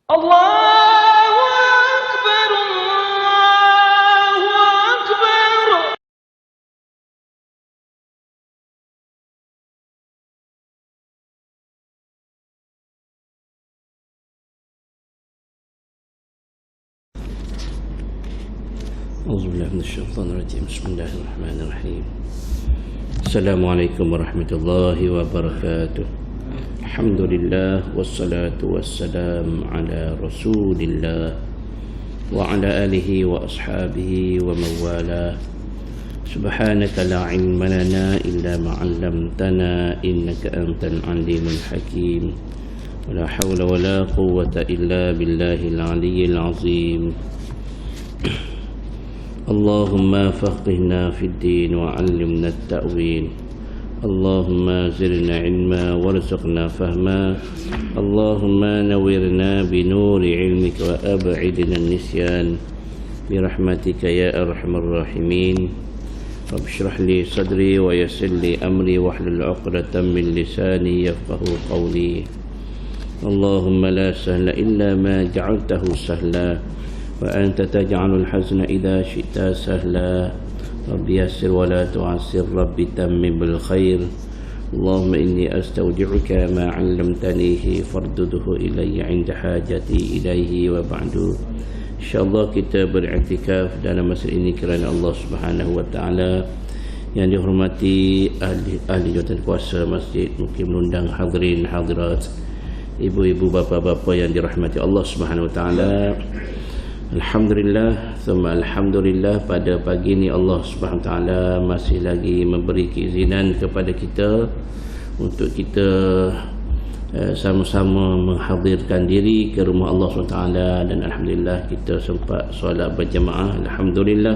الله أكبر الله أكبر. أعوذ بالله من الشيطان الرجيم. بسم الله الرحمن الرحيم. السلام عليكم ورحمة الله وبركاته. الحمد لله والصلاة والسلام على رسول الله وعلى آله وأصحابه ومن والاه. سبحانك لا علم لنا إلا ما علمتنا إنك أنت العليم الحكيم. ولا حول ولا قوة إلا بالله العلي العظيم. اللهم فقهنا في الدين وعلمنا التأويل. اللهم زرنا علما وارزقنا فهما. اللهم نورنا بنور علمك وأبعدنا النسيان برحمتك يا أرحم الراحمين. رب اشرح لي صدري ويسر لي أمري واحلل عقدة من لساني يفقه قولي. اللهم لا سهل إلا ما جعلته سهلا وأنت تجعل الحزن إذا شئت سهلا. رب يسر ولا تعسر، رب تمم بالخير. اللهم إني أستودعك ما علمتنيه فاردده إلي عند حاجتي إليه. وبعد InsyaAllah kita beriktikaf dalam masa ini kerana Allah Subhanahu Wa Taala. Yang dihormati ahli jawatan kuasa masjid, mungkin mengundang hadirin hadirat, ibu-ibu, bapa-bapa yang dirahmati Allah Subhanahu Wa Taala. Alhamdulillah, thumma alhamdulillah, pada pagi ini Allah Subhanahu Wa Taala masih lagi memberi keizinan kepada kita untuk kita sama-sama menghadirkan diri ke rumah Allah SWT. Dan alhamdulillah kita sempat solat berjemaah, alhamdulillah.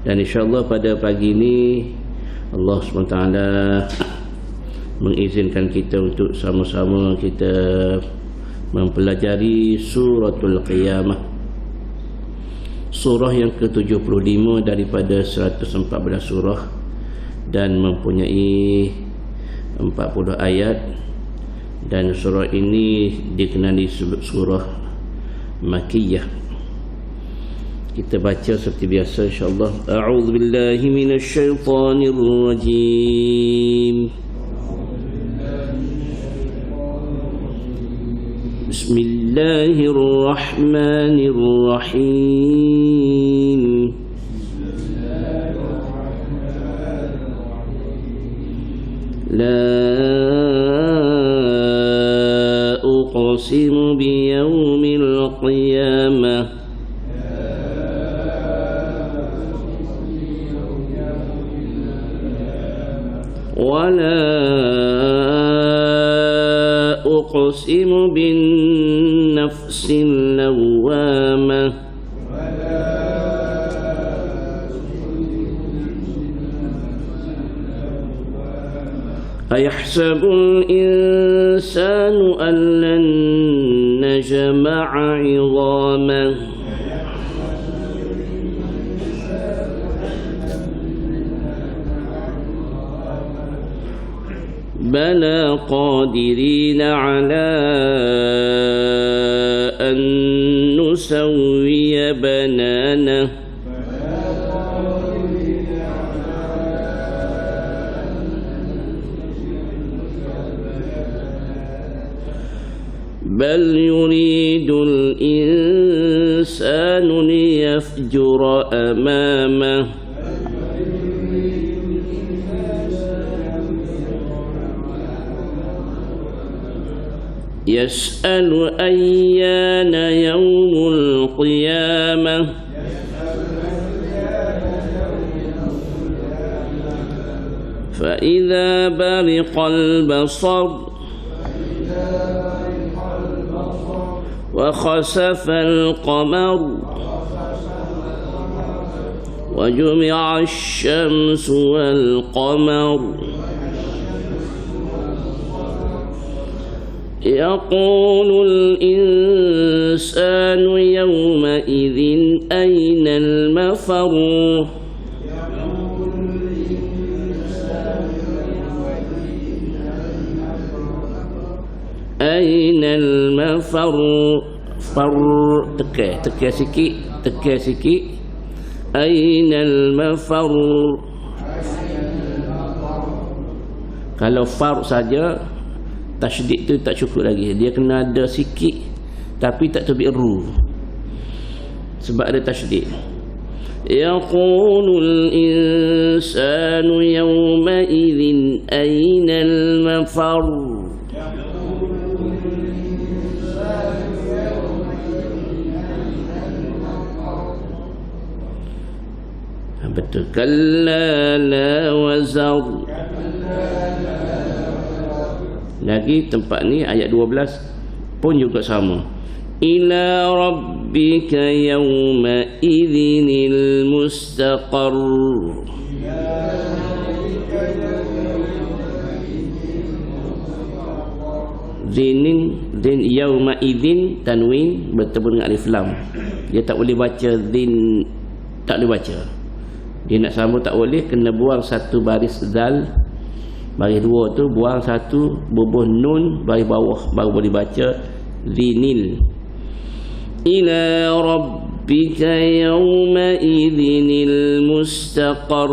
Dan insyaAllah pada pagi ini Allah SWT mengizinkan kita untuk sama-sama kita mempelajari suratul Qiyamah, surah yang ke-75 daripada 114 surah, dan mempunyai 40 ayat. Dan surah ini dikenali sebagai surah Makkiyah. Kita baca seperti biasa insyaAllah. A'udzu billahi minasyaitonir rajim. Bismillahirrahmanirrahim. La uqsimu biyaumil qiyamah wa la uqsimu bin nafsil lawwamah أيحسب الإنسان أن لن نجمع عظامه بلى قادرين على أن نسوي بنانه بل يريد الإنسان ليفجر أمامه يسأل أيان يوم القيامة فإذا برق البصر وخسف القمر وجمع الشمس والقمر يقول الإنسان يومئذ أين المفر أين المفر far, tekan sikit. Ainal mafar. Kalau far saja tasydid tu tak cukup lagi, dia kena ada sikit tapi tak terbit ru sebab ada tasydid. Yaqulul insanu yawma idzin ainal mafar. Betul. Kalla la wazar. Lagi tempat ni ayat 12 pun juga sama. Ila rabbika yawma idzinil mustaqar. Din yawma idzin tanwin bertemu dengan alif lam. Dia tak boleh baca din, tak boleh baca. Dia nak sambung tak boleh, kena buang satu baris zal, baris dua tu buang satu, bubuh nun baris bawah, baru boleh baca zinil. Ila rabbika yawma idzinil mustaqar.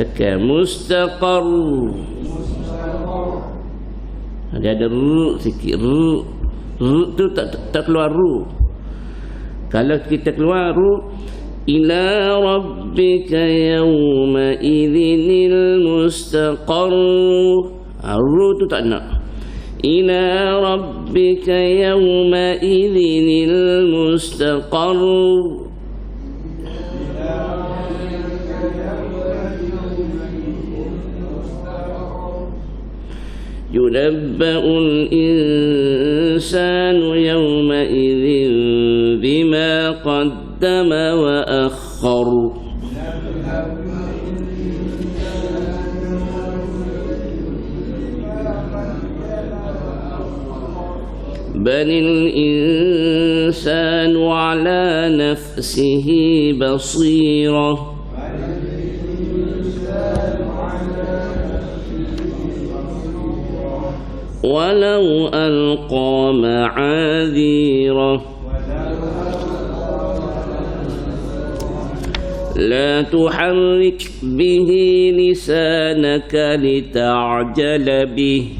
Tekan mustaqar. Dia ada ru sikit, ru tu tak keluar ru. Kalau kita keluar ru, ila rabbika yawma idzinil mustaqar. Ru tu tak nak. Ila rabbika yawma idzinil mustaqar. Yunabba'ul insanu yawma idzin bima qaddama wa akhkhar. Balil insanu ala nafsihi basirah. Walau alqa ma'adhirah. La tuharrik bihi lisanaka lita'jala bih.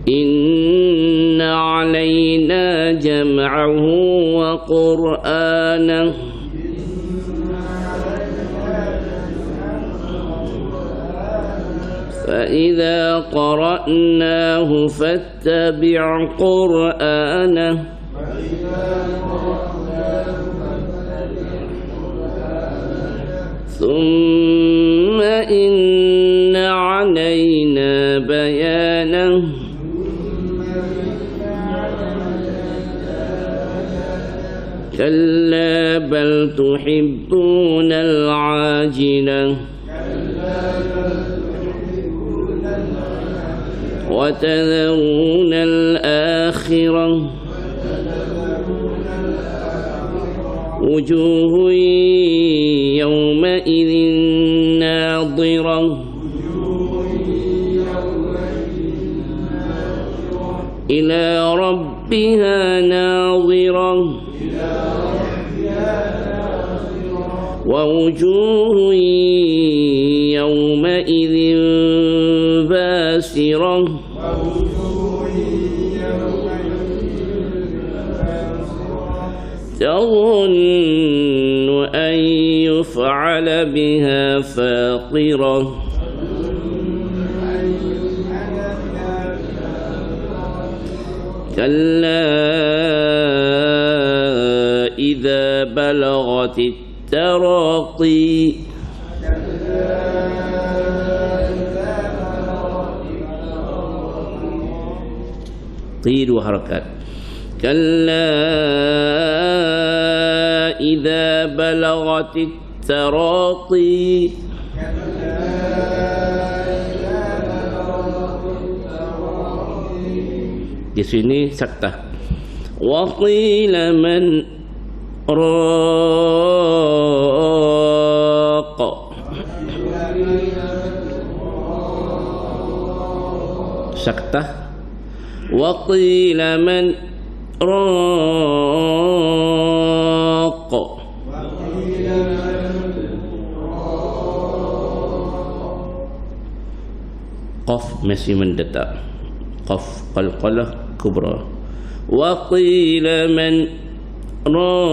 Inna alayna jam'ahu wa qur'anahu. فإذا قرأناه فاتبع قرآنه. ثم إن علينا بيانه. كلا بل تحبون العاجلة وتذرون الآخرة. وجوه يومئذ ناظرة إلى ربها ناظرة. ووجوه يومئذ باسرة تظن أن يفعل بها فاقرة. كلا إذا بلغت التراقي. طي dua harakat. كلا إذا بلغت التراقي. Di sini saktah. Wa qila man راق سكتة وقيل من راق قف masih mendetak qaf qalqalah kubra wa qila man raq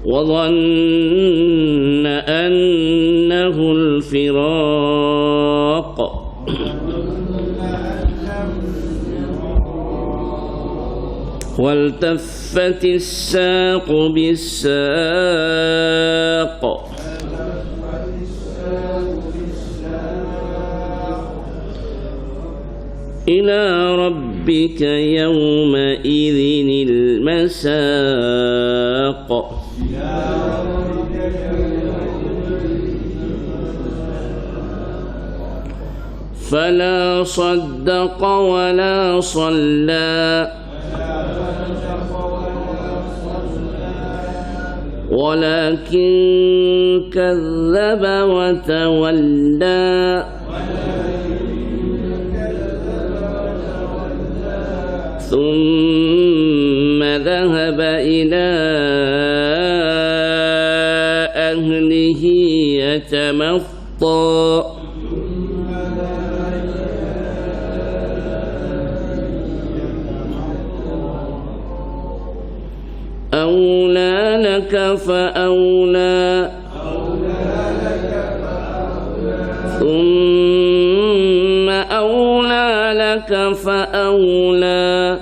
wa dhanna annahu al-firaq والتفت الساق بالساق إلى ربك يومئذ المساق فلا صدق ولا صلى ولكن كذب وتولى ثم ذهب إلى أهله يتمطى أولى لك فأولى ثم أولى لك فأولى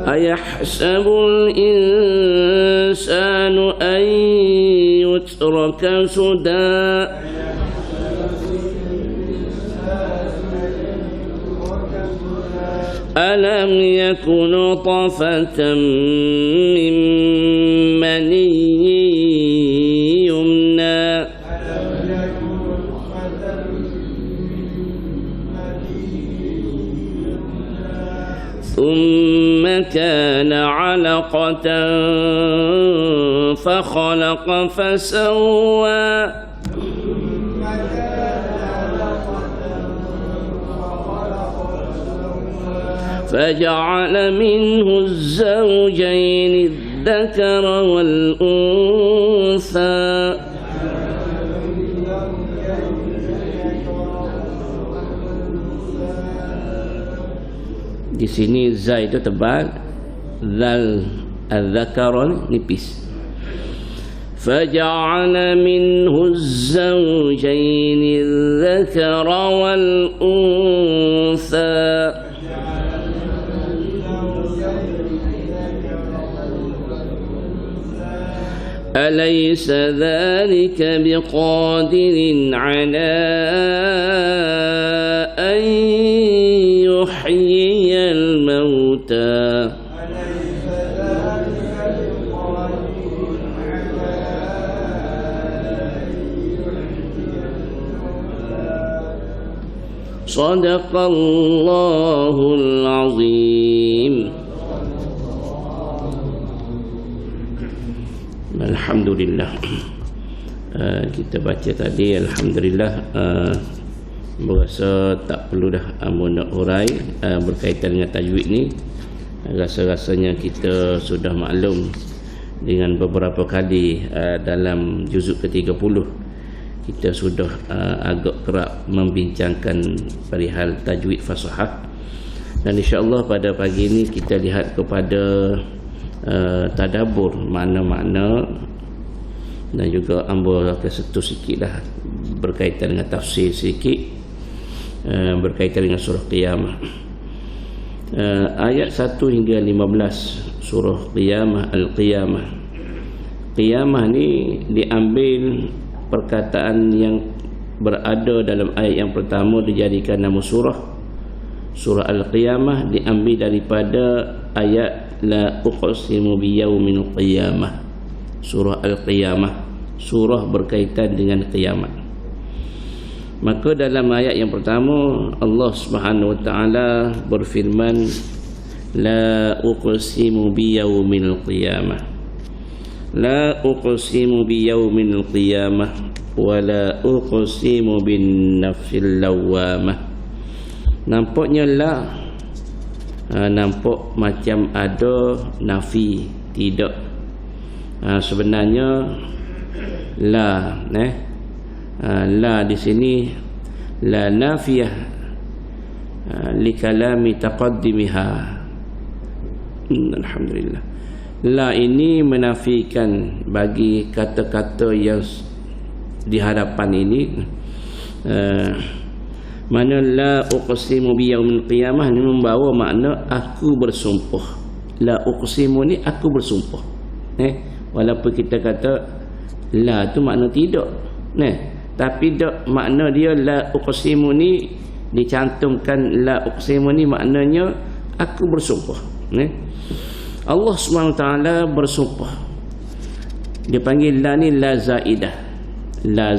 أيحسب الإنسان أن يترك سدى ألم يكن طفة من مني يمنى ثم كان علقة فخلق فسوى فجعل منه الزوجين الذكر والأنثى Di sini za itu tebal, zal al-dzakar nipis. فجعل منه الزوجين الذكر والأنثى أليس ذلك بقادر على أن يحيي الموتى صدق الله العظيم. Alhamdulillah. Kita baca tadi alhamdulillah, berasa tak perlu dah nak urai berkaitan dengan tajwid ni. Rasa-rasanya kita sudah maklum dengan beberapa kali dalam juzuk ke-30 kita sudah agak kerap membincangkan perihal tajwid fasahah. Dan insya-Allah pada pagi ini kita lihat kepada tadabbur makna-makna dan juga ambil kesentuh sikitlah berkaitan dengan tafsir sikit berkaitan dengan surah Qiyamah. Ayat 1 hingga 15 surah Qiyamah, Al-Qiyamah. Qiyamah ni diambil perkataan yang berada dalam ayat yang pertama dijadikan nama surah. Surah Al-Qiyamah diambil daripada ayat La uqsimu biyaumil qiyamah, surah Al-Qiyamah, surah berkaitan dengan kiamat. Maka dalam ayat yang pertama Allah Subhanahu wa taala berfirman, la uqsimu biyaumil qiyamah, la uqsimu biyaumil qiyamah wa la uqsimu bin nafsil lawwamah. Nampaknya la, nampak macam ada nafi, tidak. Sebenarnya la, la di sini la nafiyah li kalami taqaddimiha. Alhamdulillah. La ini menafikan bagi kata-kata yang di hadapan ini. Mana la uqsimu biyaumil qiyamah ni membawa makna aku bersumpah. La uqsimu ni aku bersumpah. Walaupun kita kata la tu makna tidak. Tapi tak makna dia la uqsimu ni dicantumkan la uqsimu ni maknanya aku bersumpah. Allah SWT bersumpah. Dia panggil la ni la zaidah. La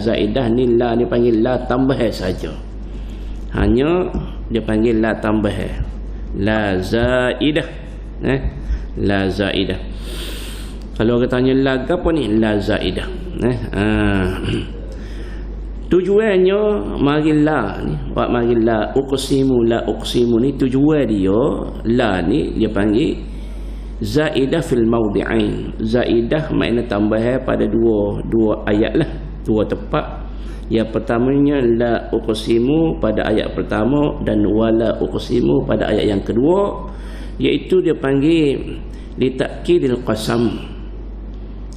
zaidah ni la ni panggil la tambah saja. Hanya dia panggil la tambah. La zaidah. La zaidah. Kalau kita tanya la apa ni? La zaidah. Tujuannya mari la ni, buat mari la uqsimu ni tujuan dia la ni dia panggil zaidah fil mawdi'ain. Zaidah makna tambah pada dua ayat lah, dua tempat. Yang pertamanya la uqsimu pada ayat pertama dan wala uqsimu pada ayat yang kedua, iaitu dia panggil li ta'kidil qasam.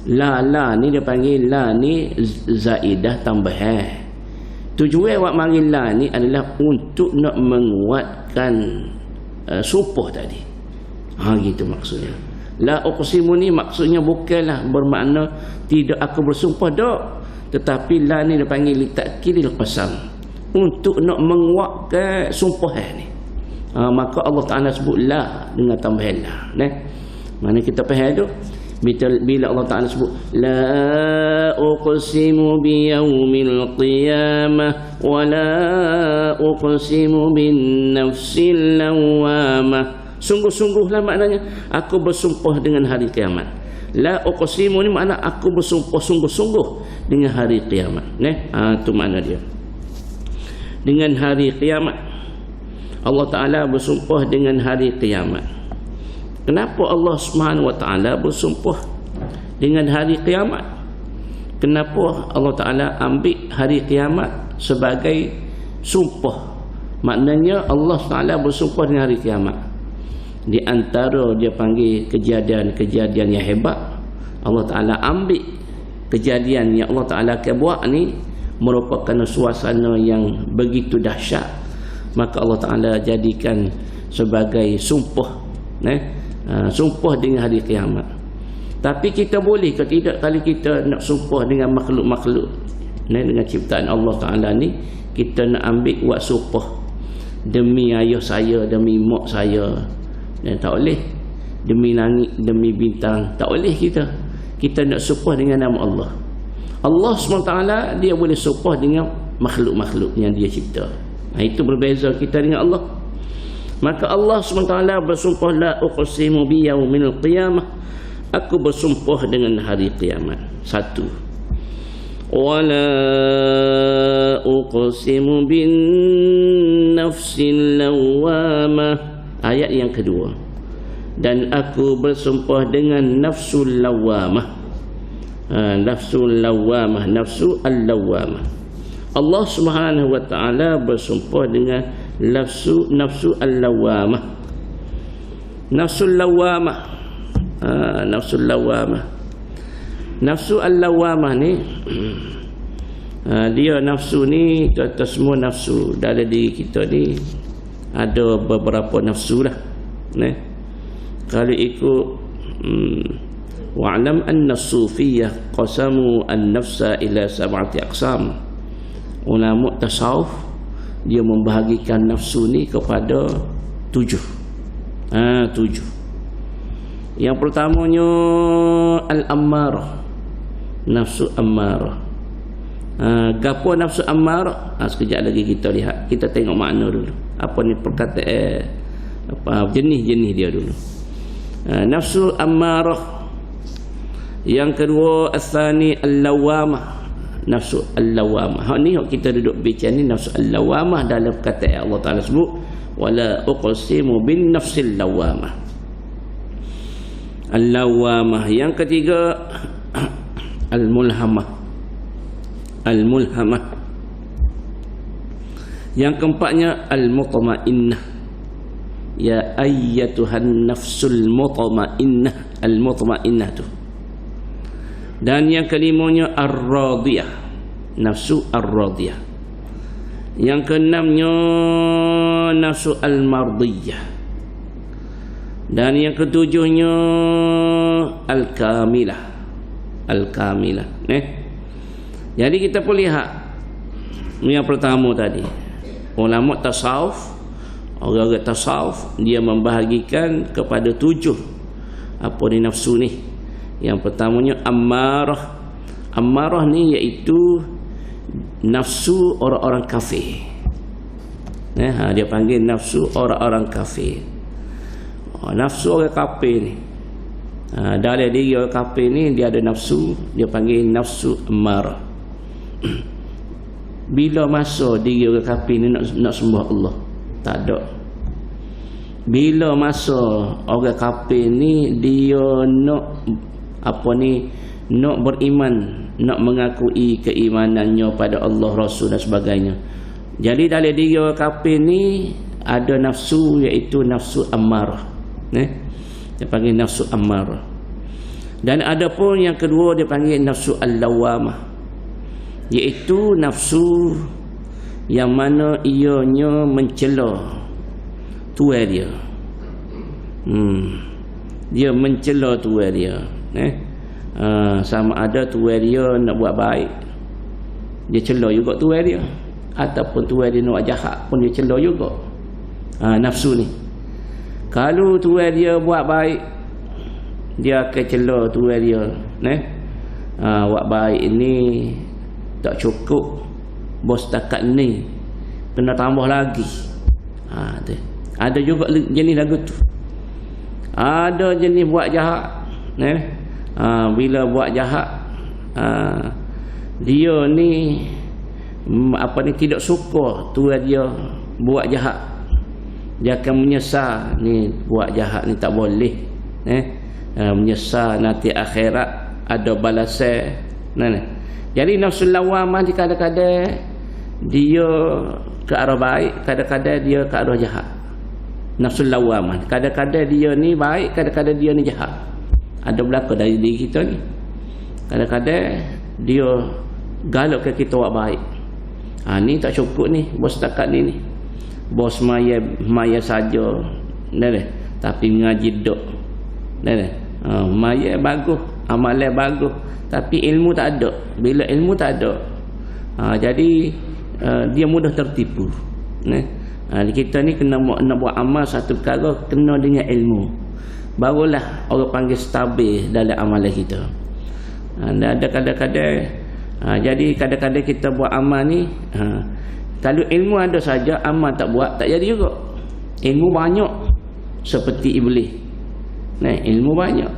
La ni dia panggil la ni zaidah tambah. Tujuan awak manggil la ni adalah untuk nak menguatkan sumpah tadi. Gitu maksudnya. La uqsimu ni maksudnya bukanlah bermakna tidak aku bersumpah dak, tetapi la ni dia panggil li ta'kidil qasam, untuk nak menguatkan sumpah ni. Maka Allah Taala sebut la dengan tambahan la. Mana kita faham tu? Bila Allah Ta'ala sebut la uqsimu biyaumil qiyamah wa la uqsimu bin nafsil lawwamah, sungguh-sungguhlah maknanya aku bersumpah dengan hari kiamat. La uqsimu ni makna aku bersumpah sungguh-sungguh dengan hari kiamat. Itu makna dia. Dengan hari kiamat Allah Ta'ala bersumpah dengan hari kiamat. Kenapa Allah Subhanahu wa taala bersumpah dengan hari kiamat? Kenapa Allah Taala ambil hari kiamat sebagai sumpah? Maknanya Allah Taala bersumpah dengan hari kiamat. Di antara dia panggil kejadian-kejadian yang hebat, Allah Taala ambil kejadian yang Allah Taala akan buat ni merupakan suasana yang begitu dahsyat, maka Allah Taala jadikan sebagai sumpah. Sumpah dengan hari kiamat. Tapi kita boleh ke tidak kalau kita nak sumpah dengan makhluk-makhluk, dengan ciptaan Allah Ta'ala ni, kita nak ambil buat sumpah demi ayah saya, demi mak saya, dan tak boleh. Demi langit, demi bintang, tak boleh kita. Kita nak sumpah dengan nama Allah. Allah SWT dia boleh sumpah dengan makhluk-makhluk yang dia cipta. Itu berbeza kita dengan Allah. Maka Allah SWT bersumpah la uqsimu biyaumil qiyamah, aku bersumpah dengan hari kiamat. Satu. Wala uqsimu bin nafsil lawwamah, ayat yang kedua. Dan aku bersumpah dengan nafsul lawwamah. Nafsul lawwamah, nafsu al-lawwamah. Allah Subhanahu wa taala bersumpah dengan nafsu al-lawwamah. Nafsul lawwamah. Nafsul lawwamah. Nafsu al-lawwamah ni dia nafsu ni, kata semua nafsu dalam diri kita ni ada beberapa nafsu lah. Kalau ikut wa'lam anna sufiyah qasamu an-nafsa ila sab'ati aqsam. Ulama tasawuf dia membahagikan nafsu ni kepada 7. 7. Yang pertamanya al-ammarah. nafsu ammarah. Gapo nafsu ammarah? Sekejap lagi kita lihat. Kita tengok makna dulu. Apa ni perkataan, apa jenis-jenis dia dulu. Nafsu ammarah. Yang kedua, asani al-lawamah. Nafsu al-lawamah. Hak ni kita duduk bincang ni, nafsu al-lawamah dalam perkataan Allah Taala sebut wala uqsimu bin nafsil lawamah. Al-lawamah. Yang ketiga, al-mulhamah. Al-mulhamah. Yang keempatnya, al-mutmainnah. Ya ayyatuhan nafsul mutmainnah. Al-mutmainnah tu. Dan yang kelimanya ar-radiyah. Nafsu ar-radiyah. Yang keenamnya nafsu al-mardiyah. Dan yang ketujuhnya al-kamilah. Al-kamilah. Jadi kita pun lihat yang pertama tadi, ulama tasawuf, orang-orang tasawuf dia membahagikan kepada 7 apa ni nafsu ni. Yang pertamanya ammarah. Ammarah ni iaitu nafsu orang-orang kafir. Dia panggil nafsu orang-orang kafir. Nafsu orang kafir ni, dalam diri orang kafir ni dia ada nafsu, dia panggil nafsu ammarah. Bila masa diri orang kafir ni nak sembah Allah? Tak ada. Bila masa orang kafir ni dia nak nak beriman, nak mengakui keimanannya pada Allah, Rasul dan sebagainya. Jadi dalam diri orang kafir ni ada nafsu, iaitu nafsu ammarah. Dia panggil nafsu ammarah. Dan ada pun yang kedua dia panggil nafsu al-lawamah, iaitu nafsu yang mana ianya mencela tuan dia. Dia mencela tuan dia. Sama ada tuan dia nak buat baik, dia cela juga tuan dia, ataupun tuan dia nak jahat pun dia cela juga. Nafsu ni, kalau tuan dia buat baik, dia akan cela tuan dia. Buat baik ini tak cukup, bos takat ni kena tambah lagi. Ada juga jenis lagu tu. Ada jenis buat jahat. Bila buat jahat, dia ni tidak suka tuan dia buat jahat. Dia akan menyesal, ni buat jahat ni tak boleh. Menyesal nanti akhirat ada balasan. Jadi nafsu lawamah ni kadang-kadang dia ke arah baik, kadang-kadang dia ke arah jahat. Nafsu lawamah kadang-kadang dia ni baik, kadang-kadang dia ni jahat. Ada berlaku dari diri kita ni. Kadang-kadang dia galakkan kita buat baik. Ni tak cukup ni, bos takat ni. Bos maya saja. Tapi mengaji dok. Maya bagus, amalan bagus, tapi ilmu tak ada. Bila ilmu tak ada, jadi dia mudah tertipu. Kita ni kena nak buat amal satu perkara kena dengan ilmu. Barulah orang panggil stabil dalam amalan kita. Ada kadang-kadang jadi kadang-kadang kita buat amal ni, kalau ilmu ada saja, amal tak buat, tak jadi juga. Ilmu banyak seperti iblis. Ilmu banyak,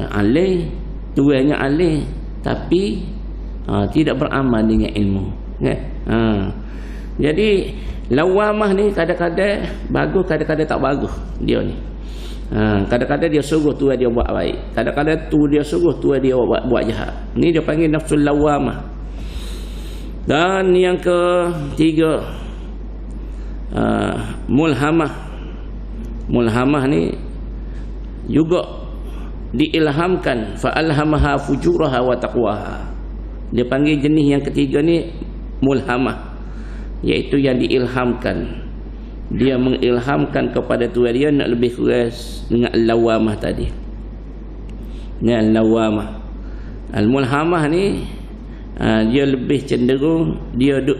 alih, tuannya alih, tapi tidak beramal dengan ilmu. Jadi lawamah ni kadang-kadang bagus, kadang-kadang tak bagus dia ni. Kadang-kadang dia suruh tuan dia buat baik, kadang-kadang dia suruh tuan dia buat jahat. Ni dia panggil nafsul lawamah. Dan yang ketiga, mulhamah. Mulhamah ni juga diilhamkan, fa'alhamaha fujuraha wa taqwaha. Dia panggil jenis yang ketiga ni mulhamah, iaitu yang diilhamkan. Dia mengilhamkan kepada tuan dia nak lebih keras dengan al-lawamah tadi. Dengan al-lawamah. Al-mulhamah ni dia lebih cenderung dia duk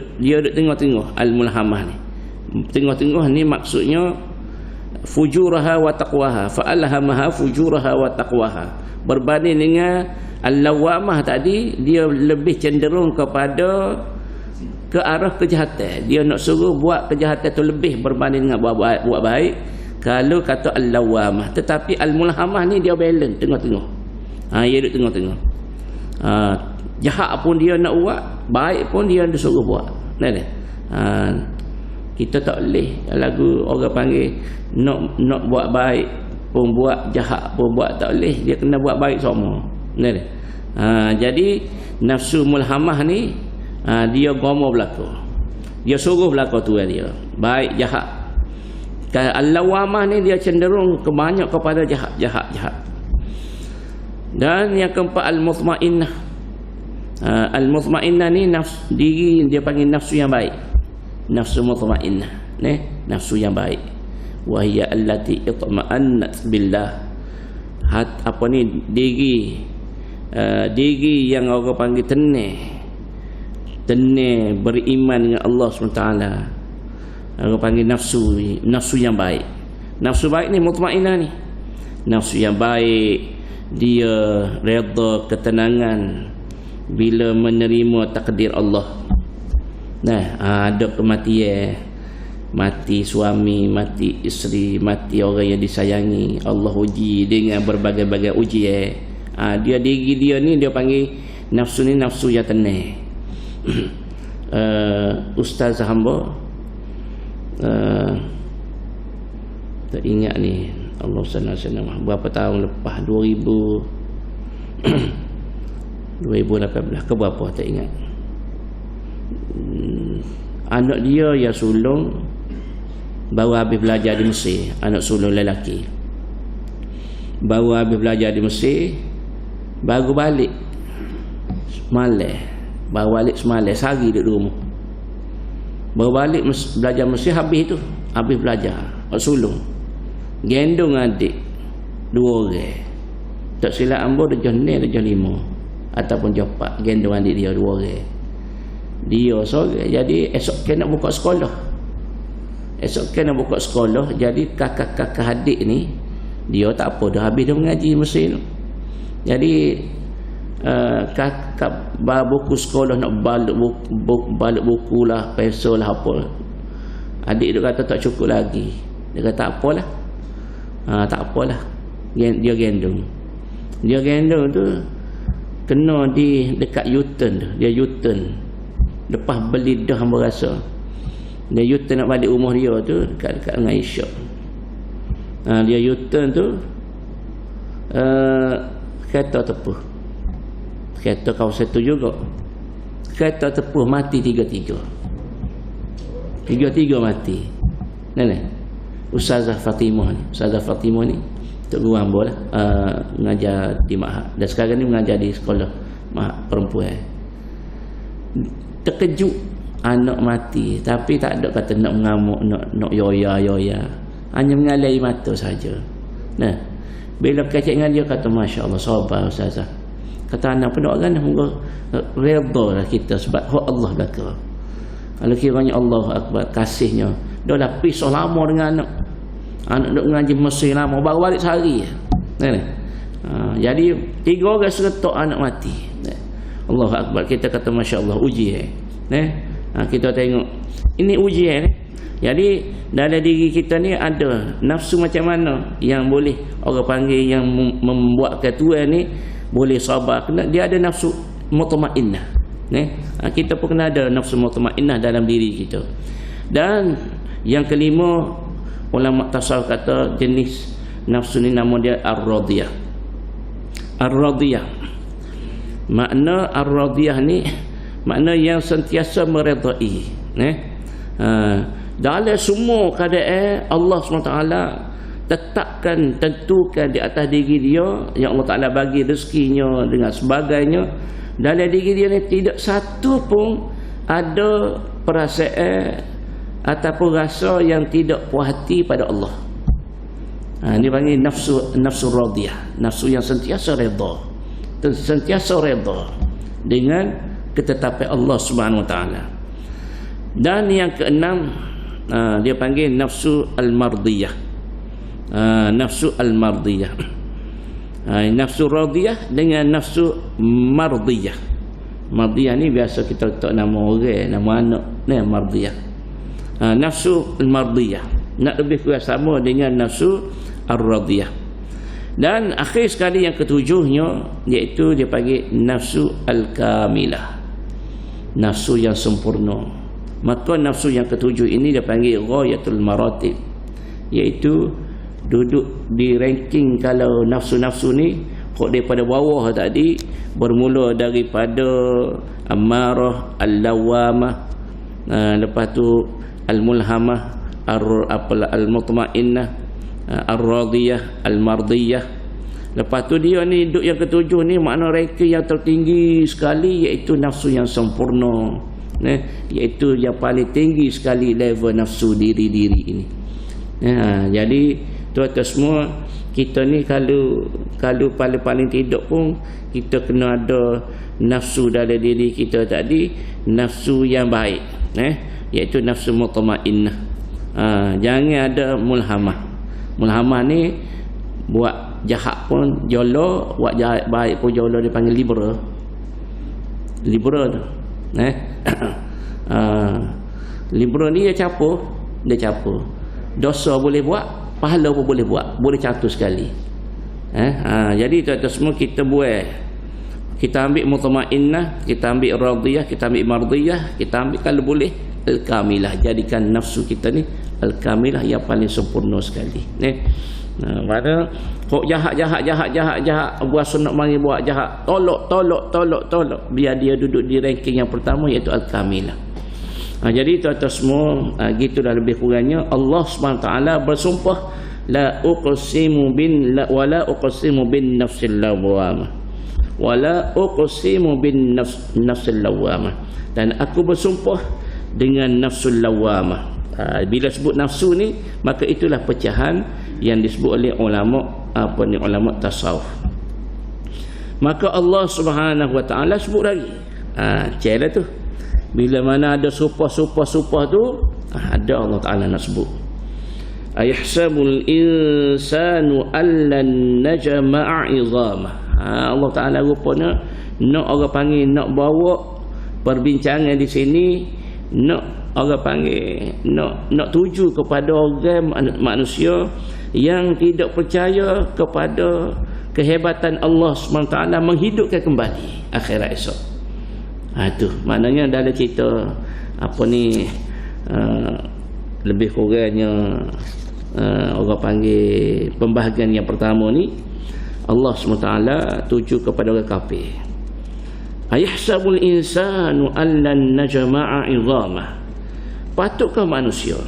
tengok-tengok al-mulhamah ni. Tengok-tengok ni maksudnya fujuraha wa taqwaha, fa alhamaha fujuraha wa taqwaha, berbanding dengan Al-lawamah tadi dia lebih cenderung kepada ke arah kejahatan. Dia nak suruh buat kejahatan tu lebih berbanding dengan buat baik. Kalau kata al-lawamah. Tetapi al-mulhamah ni dia balance tengah-tengah. Dia duduk tengah-tengah. Jahat pun dia nak buat, baik pun dia disuruh buat. Kita tak boleh lagu orang panggil nak buat baik pun buat, jahat pun buat, tak boleh. Dia kena buat baik semua. Jadi nafsu mulhamah ni dia gomo belaka. Dia suruh belaka tu dia. Baik jahat. Al-lawamah ni dia cenderung kebanyak kepada jahat. Dan yang keempat al-mutmainnah. Al-mutmainnah ni diri dia panggil nafsu yang baik. Nafsu mutmainnah, nafsu yang baik. Wa hiya allati itma'annat billah. Apa ni diri yang orang panggil tenang beriman dengan Allah SWT. Orang panggil nafsu yang baik. Nafsu baik ni mutmainnah ni. Nafsu yang baik, dia redha, ketenangan bila menerima takdir Allah. Ada kematian, mati suami, mati isteri, mati orang yang disayangi, Allah uji dengan berbagai-bagai ujian. Dia diri dia ni dia panggil nafsu ni nafsu yang tenang. Ustaz hamba tak ingat ni, Allah sana berapa tahun lepas, 2018 ke berapa tak ingat. Anak dia yang sulung baru habis belajar di Mesir, anak sulung lelaki baru habis belajar di Mesir, baru balik semalam, sehari duduk rumah, baru balik belajar Mesir, habis belajar. Sulung gendong adik 2 orang, tak silap ambo darjah 6 darjah 5 ataupun darjah 4, gendong adik dia 2 orang. Dia sore, jadi esok kena buka sekolah. Jadi kakak-kakak adik ni dia tak apa dah, habis dah mengaji Mesir. Jadi kakak buku sekolah nak balik buku lah, pensel lah apa. Adik dia kata tak cukup lagi. Dia kata tak apalah. Tak apalah. Dia gendong tu kena di dekat U-turn tu. Dia U-turn lepas beli dah hamba rasa. Dia U-turn nak balik rumah dia tu dekat dengan Isyak. Dia U-turn tu kereta tepuh. Kereta kawasan tu juga. Kereta tepuh mati 3-3 mati. Ustazah Fatimah ni Tok Guru hamba lah, mengajar di Ma'had, dan sekarang ni mengajar di sekolah perempuan. Terkejut anak mati, tapi tak ada kata nak mengamuk, nak yoya, hanya mengalai mata saja. Bila kacik dengan dia kata Masya Allah, sabar Ustazah. Kata anak pun orang ni redha lah kita sebab hak Allah belaka. Kalau kiranya Allah Akbar, kasihnya dah dah pisah lama dengan anak duk ngaji Mesir lama, baru balik sehari. Jadi 3 orang seretak anak mati. Allah Akbar. Kita kata Masya Allah, ujian. Kita tengok ini ujian. Jadi dalam diri kita ni ada nafsu macam mana yang boleh orang panggil, yang membuat ketuan ni boleh sabar. Dia ada nafsu mutmainnah. Kita pun kena ada nafsu mutmainnah dalam diri kita. Dan yang kelima, ulama tasawuf kata jenis nafsu ni nama dia ar-radiyah. Ar-radiyah, makna ar-radiyah ni makna yang sentiasa meredai. Dalam semua keadaan Allah SWT tetapkan, tentukan di atas diri dia, yang Allah Ta'ala bagi rezekinya dengan sebagainya. Dalam diri dia ni tidak satu pun ada perasaan ataupun rasa yang tidak puas hati pada Allah. Ini panggil nafsu radiyah, nafsu yang sentiasa redha, dengan ketetapan Allah Subhanahu Wa Taala. Dan yang keenam, dia panggil nafsu al-mardiyah. Nafsu al-mardiyah, Nafsu radiyah dengan nafsu mardiyah. Mardiyah ni biasa kita letak nama orang, nama anak ni mardiyah. Nafsu mardiyah nak lebih kurang sama dengan nafsu ar-radiyah. Dan akhir sekali yang ketujuhnya iaitu dia panggil nafsu al-kamilah, nafsu yang sempurna. Maka nafsu yang ketujuh ini dia panggil ghayatul maratib, iaitu duduk di ranking. Kalau nafsu-nafsu ni kok daripada bawah tadi, bermula daripada amarah, al-lawamah, lepas tu al-mulhamah, al-mutmainnah, ar-radiyah, al-mardiyah. Lepas tu dia ni duduk yang ketujuh ni, makna ranking yang tertinggi sekali, iaitu nafsu yang sempurna, iaitu yang paling tinggi sekali level nafsu diri-diri ini. Jadi tuan-tuan semua, kita ni kalau paling tidak pun kita kena ada nafsu dalam diri kita tadi, nafsu yang baik, iaitu nafsu mutmainnah. Jangan ada mulhamah. Mulhamah ni buat jahat pun jolo, buat jahat baik pun jolo, dia panggil liberal. Liberal tu. Liberal ni dia capur. Dosa boleh buat, pahala pun boleh buat, boleh catur sekali. Jadi tuan-tuan semua, kita buat, kita ambil mutmainnah, kita ambil radiyah, kita ambil mardiyah, kita ambil kalau boleh al-kamilah. Jadikan nafsu kita ni al-kamilah yang paling sempurna sekali. Mana kok jahat, buat nak mari buat jahat, tolak, biar dia duduk di ranking yang pertama, iaitu al-kamilah. Jadi tuan-tuan semua, gitulah lebih kurangnya. Allah SWT bersumpah, la uqsimu bin nafsil lawamah, wala uqsimu bin nafsil lawamah, dan aku bersumpah dengan nafsul lawamah. Bila sebut nafsu ni, maka itulah pecahan yang disebut oleh ulama ulama tasawuf. Maka Allah Subhanahu wa taala sebut lagi. Celah tu. Bila mana ada supah tu, ada Allah Taala nak sebut. Ayahsabul insanu allan najma'a 'idhamah. Allah Taala rupanya nak orang panggil, nak bawa perbincangan di sini, nak orang panggil, nak tuju kepada orang manusia yang tidak percaya kepada kehebatan Allah SWT menghidupkan kembali akhirat esok. Itu maknanya dalam cerita lebih kurangnya orang panggil pembahagian yang pertama ni, Allah SWT tuju kepada orang kafir. Ayahsabul insanu allan najma'a 'idhamah. Patutkah manusia,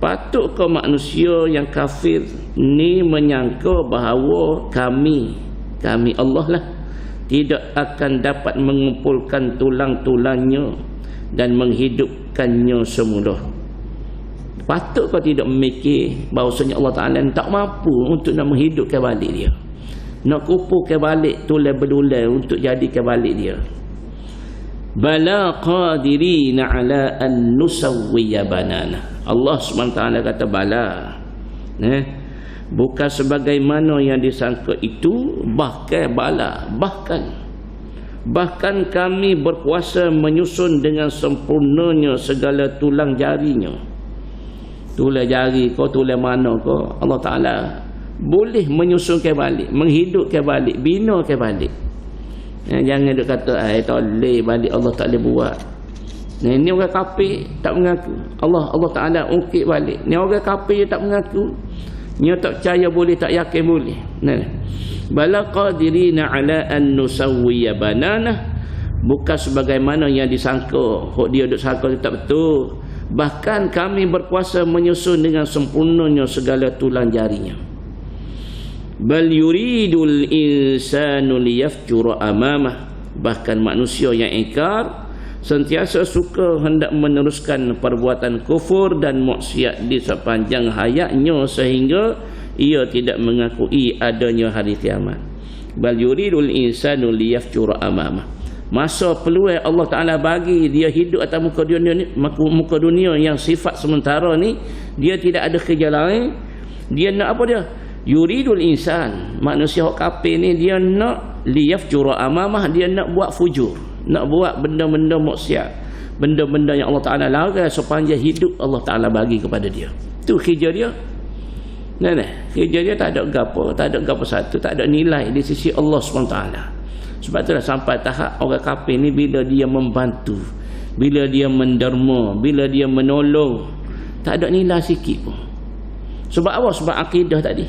patutkah manusia yang kafir ni menyangka bahawa kami Allah lah tidak akan dapat mengumpulkan tulang-tulangnya dan menghidupkannya semula? Patutkah tidak memikir bahawasanya Allah Ta'ala tak mampu untuk nak menghidupkan balik dia, nak kumpulkan balik tulang belulang untuk jadikan balik dia? Bala qadirina ala an nusawwiya banana. Allah SWT kata bala, bukan sebagaimana yang disangka itu, bahkan bala, bahkan kami berkuasa menyusun dengan sempurnanya segala tulang jarinya. Tulang jari kau, tulang mana kau, Allah Ta'ala boleh menyusunkan balik, menghidupkan balik, binakan balik. Jangan duk kata tak boleh balik, Allah tak boleh buat. Ni orang kafir tak mengaku, Allah Ta'ala ungkit balik. Ni orang kafir tak mengaku, dia tak percaya boleh, tak yakin boleh. Bala qadirina ala an nusawwiya banana. Bukan sebagaimana yang disangka, dia duk sangka tak betul. Bahkan kami berkuasa menyusun dengan sempurnanya segala tulang jarinya. Bal yuridul insanu liyafjura amamah. Bahkan manusia yang ingkar sentiasa suka hendak meneruskan perbuatan kufur dan maksiat di sepanjang hayatnya, sehingga ia tidak mengakui adanya hari kiamat. Bal yuridul insanu liyafjura amamah. Masa peluang Allah Ta'ala bagi dia hidup atas muka dunia yang sifat sementara ni, dia tidak ada kerja lain. Dia nak apa dia? Yuridul insan, manusia hok kafir ni dia nak liyafjura amamah, dia nak buat fujur, nak buat benda-benda maksiat, benda-benda yang Allah Ta'ala larang sepanjang hidup Allah Ta'ala bagi kepada dia. Tu kerja dia. Kerja dia tak ada gapo, tak ada gapo satu, tak ada nilai di sisi Allah SWT. Sebab itulah sampai tahap orang kafir ni bila dia membantu, bila dia menderma, bila dia menolong, tak ada nilai sikit pun. Sebab apa? Sebab akidah tadi.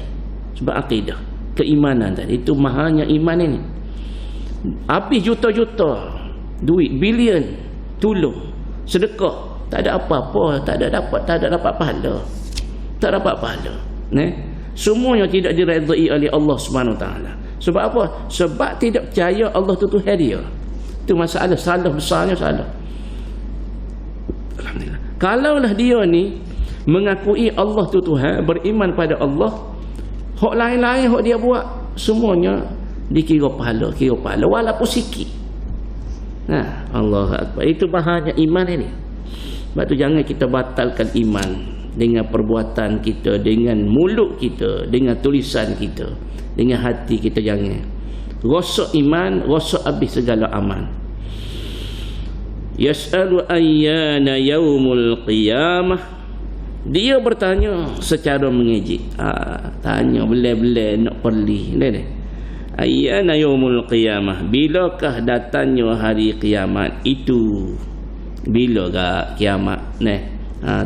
Sebab akidah, keimanan tadi. Itu mahalnya iman ini. Habis juta-juta duit, bilion, tolong, sedekah, tak ada apa-apa, tak ada dapat pahala. Tak dapat pahala. Semuanya tidak diredai oleh Allah Subhanahu Taala. Sebab apa? Sebab tidak percaya Allah tu Tuhan dia. Itu masalah, salah besarnya salah. Alhamdulillah. Kalaulah dia ni mengakui Allah tu Tuhan, beriman pada Allah, hak lain-lain hak dia buat semuanya dikira pahala, walaupun sikit. Allah Akbar. Itu bahaya iman ini. Sebab tu jangan kita batalkan iman dengan perbuatan kita, dengan mulut kita, dengan tulisan kita, dengan hati kita. Jangan rosak iman, rosak habis segala amal. Yas'alu ayyana yaumul qiyamah, dia bertanya secara mengejek. Tanya belai-belai nak perli. Ayyana yaumul qiyamah, bilakah datangnya hari kiamat itu? Bila gak kiamat?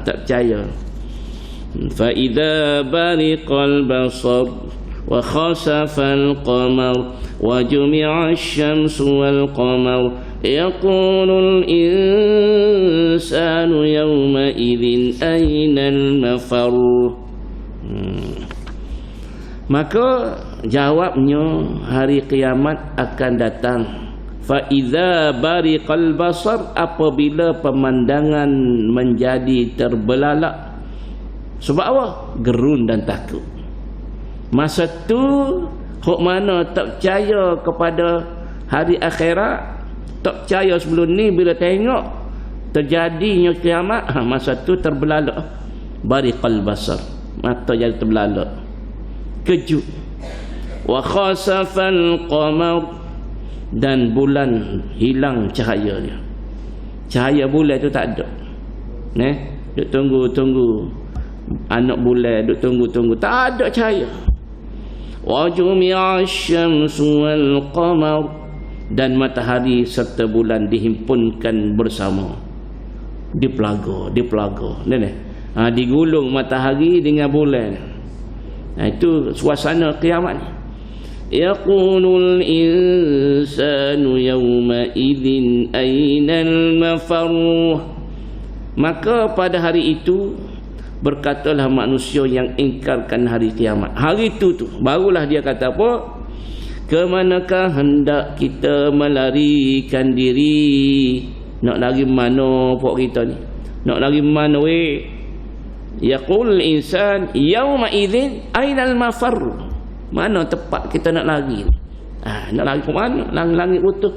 Tak percaya. Fa idza bariqal basar wa khasafal qamar wa jumi'a asy-syamsu wal qamar yaqulul insanu yawma idzin aynal mafar. Maka jawabnya hari kiamat akan datang. Fa idza bariqal basar, apabila pemandangan menjadi terbelalak. Sebab apa? Gerun dan takut. Masa tu hok mana tak percaya kepada hari akhirat, tak percaya sebelum ni, bila tengok terjadinya kiamat, masa tu terbelalak. Bariqal basar, mata jadi terbelalak, kejut. Wa khasafal qamar, dan bulan hilang cahayanya. Cahaya bulan tu tak ada. Duk tunggu anak bulan, duk tunggu, tak ada cahaya. Wa jumi'a asy-syamsu wal qamar, dan matahari serta bulan dihimpunkan bersama. Dipelaga. Digulung matahari dengan bulan. Itu suasana kiamat ni. Yaqulul insanu yawma idzin aynal mafar. Maka pada hari itu berkatalah manusia yang ingkarkan hari kiamat. Hari itu barulah dia kata apa? Kemanakah hendak kita melarikan diri? Nak lari mana pok kita ni? Nak lari mana weh? Yaqul insan yawma idzin aynal mafar. Mana tempat kita nak lari? Nak lari ke mana? Langit utuh.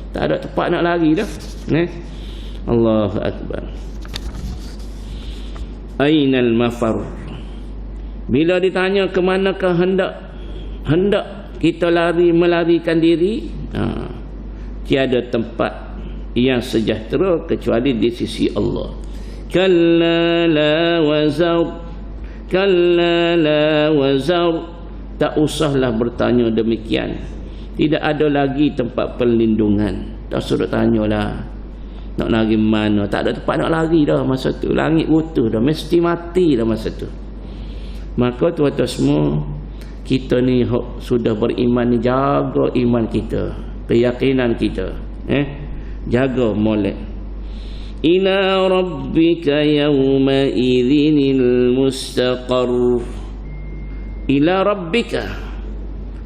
Tak ada tempat nak lari dah. Allahu Akbar. Ainal mafar. Bila ditanya ke manakah hendak kita melarikan diri, tiada tempat yang sejahtera kecuali di sisi Allah. Kalla la wazar. Tak usahlah bertanya demikian. Tidak ada lagi tempat perlindungan. Tak suruh tanyalah nak lari mana. Tak ada tempat nak lari dah masa tu. Langit utuh dah, mesti mati dah masa tu. Maka tuan-tuan semua, kita ni sudah beriman ni, jaga iman kita, keyakinan kita. Jaga molek. Ila rabbika yawma idzinil mustaqar. Ila rabbika,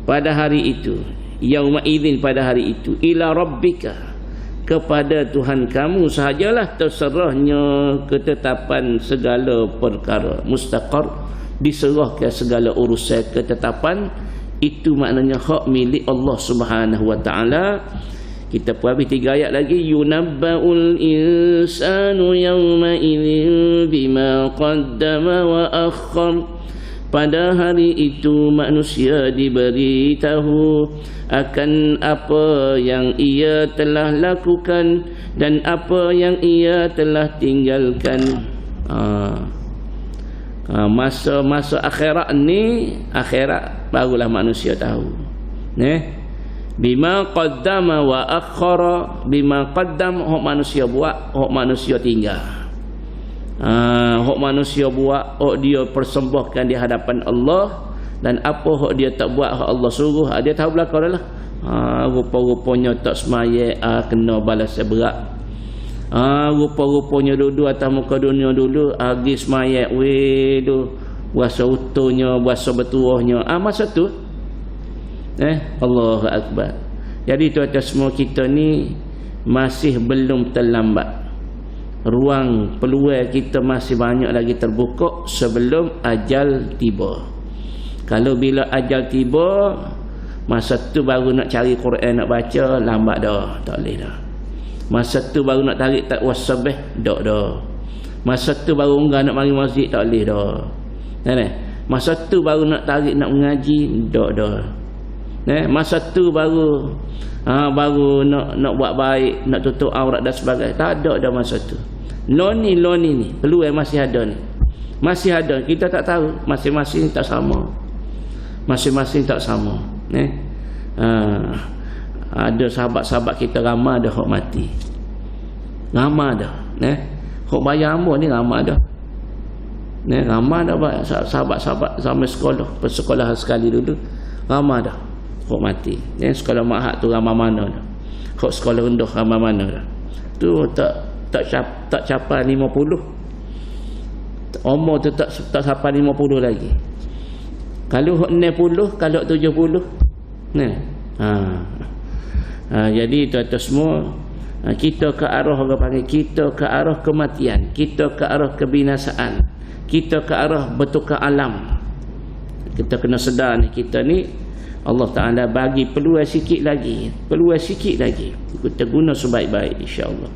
pada hari itu, yauma idzin, pada hari itu, ila rabbika, kepada Tuhan kamu sahajalah terserahnya ketetapan segala perkara. Mustaqar, diserahkan segala urusan ketetapan. Itu maknanya hak milik Allah Subhanahu wa taala. Kita pun habis 3 ayat lagi. Yunabba'ul insanu yawma idzin bima qaddama wa akhkhar. Pada hari itu manusia diberitahu akan apa yang ia telah lakukan dan apa yang ia telah tinggalkan. Masa akhirat ni, akhirat barulah manusia tahu. Bima qaddama wa akhara, bima qaddam hok manusia buat, hok manusia tinggal. Hok manusia buat, hok dia persembahkan di hadapan Allah, dan apa hok dia tak buat, hok Allah suruh, dia tahu belakang dah lah. Rupa-rupanya tak semaya, kena balas berat. Rupa-rupanya duduk atas muka dunia dulu, pergi semaya, berasa utuhnya, berasa bertuahnya. Masa tu Allahu Akbar. Jadi tuan-tuan semua, kita ni masih belum terlambat. Ruang peluang kita masih banyak lagi terbuka sebelum ajal tiba. Kalau bila ajal tiba, masa tu baru nak cari Quran nak baca, lambat dah, tak boleh dah. Masa tu baru nak tarik tak wasabih, tak dah. Masa tu baru enggak nak mari masjid, tak boleh dah. Masa tu baru nak tarik nak mengaji, tak dah. Masa tu baru nak buat baik, nak tutup aurat dan sebagainya, tak ada dah masa tu. Loni ni peluang masih ada ni, masih ada. Kita tak tahu, masing-masing tak sama, masing-masing tak sama. Ada sahabat-sahabat kita ramai dah hok mati, ramai dah. Hok bayar ambo ni ramai dah. Ramai dah sahabat-sahabat zaman sekolah, persekolahan sekali dulu, ramai dah hok mati. Sekolah mahak tu ramai mana dah. Hok sekolah rendah ramai mana dah. Tu tak capai 50. Umur tu tak sampai 50 lagi. Kalau 60, kalau 70. Jadi tuan-tuan semua, kita ke arah, orang panggil, kita ke arah kematian, kita ke arah kebinasaan, kita ke arah bertukar alam. Kita kena sedar ni, kita ni Allah Ta'ala bagi peluang sikit lagi, kita guna sebaik-baik, insya-Allah.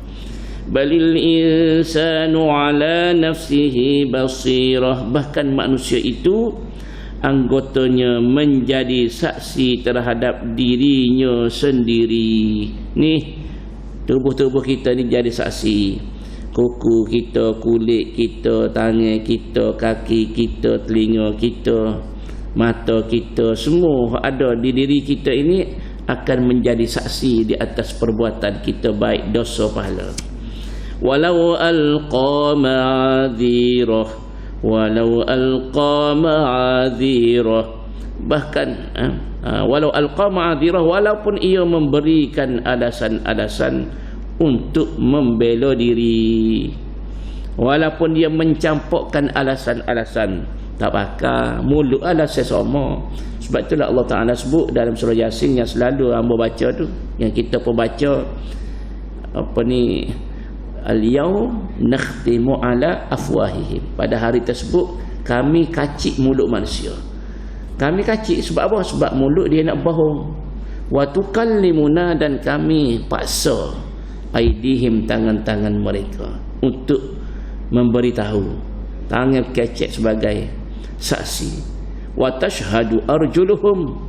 Balil insanu ala nafsihi basirah. Bahkan manusia itu anggotanya menjadi saksi terhadap dirinya sendiri. Ni tubuh-tubuh kita ni jadi saksi. Kuku kita, kulit kita, tangan kita, kaki kita, telinga kita, mata kita, semua ada di diri kita ini akan menjadi saksi di atas perbuatan kita, baik dosa pahala. Walau alqa ma'adhirah, walau alqa ma'adhirah. Bahkan walau alqa ma'adhirah, walaupun ia memberikan alasan-alasan untuk membela diri, walaupun dia mencampurkan alasan-alasan, tak bakal mulut alasan sama. Sebab itulah Allah Ta'ala sebut dalam surah Yasin yang selalu hamba baca tu, yang kita pun baca, apa ni, al-yaum nakhtimu ala afwahihim. Pada hari tersebut kami kacik mulut manusia. Kami kacik sebab apa? Sebab mulut dia nak bohong. Wa tukallimuna, dan kami paksa aidihim, tangan-tangan mereka, untuk memberitahu. Tangan kecek sebagai saksi. Wa tashhadu arjuluhum,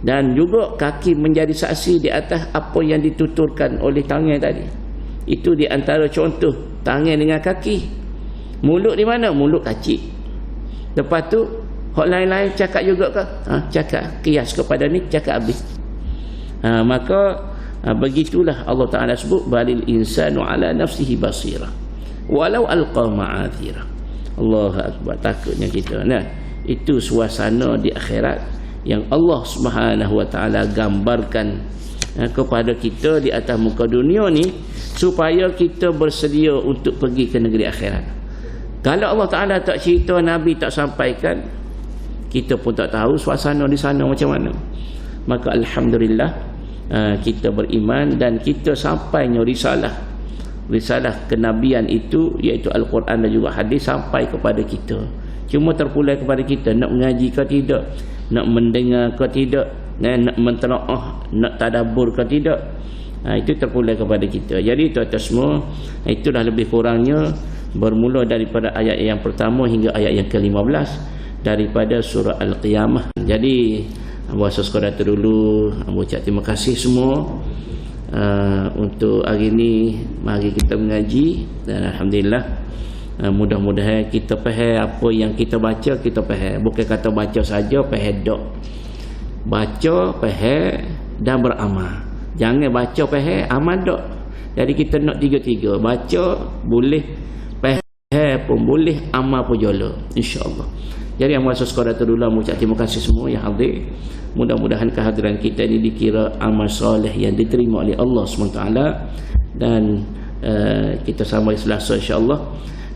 dan juga kaki menjadi saksi di atas apa yang dituturkan oleh tangan tadi. Itu di antara contoh tangan dengan kaki. Mulut di mana? Mulut kacik. Lepas tu hak lain-lain cakap juga ke? Cakap kias kepada ni, cakap habis. Maka begitulah Allah Ta'ala sebut balil insanu ala nafsihi basira walau alqa ma'adhirah. Allahu Akbar. Takutnya kita. Itu suasana di akhirat yang Allah Subhanahu Wa Ta'ala gambarkan kepada kita di atas muka dunia ni, supaya kita bersedia untuk pergi ke negeri akhirat. Kalau Allah Ta'ala tak cerita, Nabi tak sampaikan, kita pun tak tahu suasana di sana macam mana. Maka alhamdulillah, kita beriman dan kita sampainya risalah kenabian itu, iaitu Al-Quran dan juga hadis, sampai kepada kita. Cuma terpulang kepada kita nak mengaji ke tidak, nak mendengar ke tidak, nak mentelaah, nak tadabbur ke tidak. Itu terpulang kepada kita. Jadi tuan-tuan semua, itulah lebih kurangnya bermula daripada ayat yang pertama hingga ayat yang ke-15. daripada surah Al-Qiyamah. Jadi puasa sekadar tu dulu. Ucap terima kasih semua untuk hari ni. Mari kita mengaji dan alhamdulillah mudah-mudahan kita faham apa yang kita baca, kita faham. Bukan kata baca saja, faham dok. Baca, faham dan beramal. Jangan baca faham, amal dok. Jadi kita nak tiga-tiga. Baca boleh, faham pun boleh, amal pun jala, insya-Allah. Jadi yang masa sekadar tu dulu mengucap terima kasih semua yang hadir. Mudah-mudahan kehadiran kita ini dikira amal soleh yang diterima oleh Allah SWT. Dan kita sampai Selasa insya-Allah.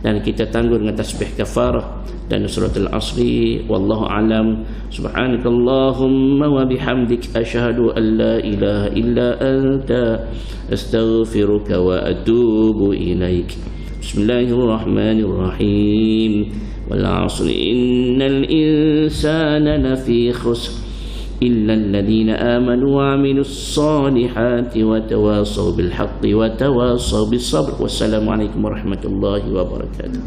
Dan kita tangguh dengan tasbih kafarah dan suratul asri. Wallahu alam. Subhanakallahumma wa bihamdik asyhadu an la ilaha illa anta astaghfiruka wa atubu ilaik. Bismillahirrahmanirrahim. Wal 'asri innal insana lafi khusr illa alladhina amanu wa 'amilus solihati wa tawasaw bil haqqi wa tawasaw bis sabr. Wassalamualaikum warahmatullahi wabarakatuh.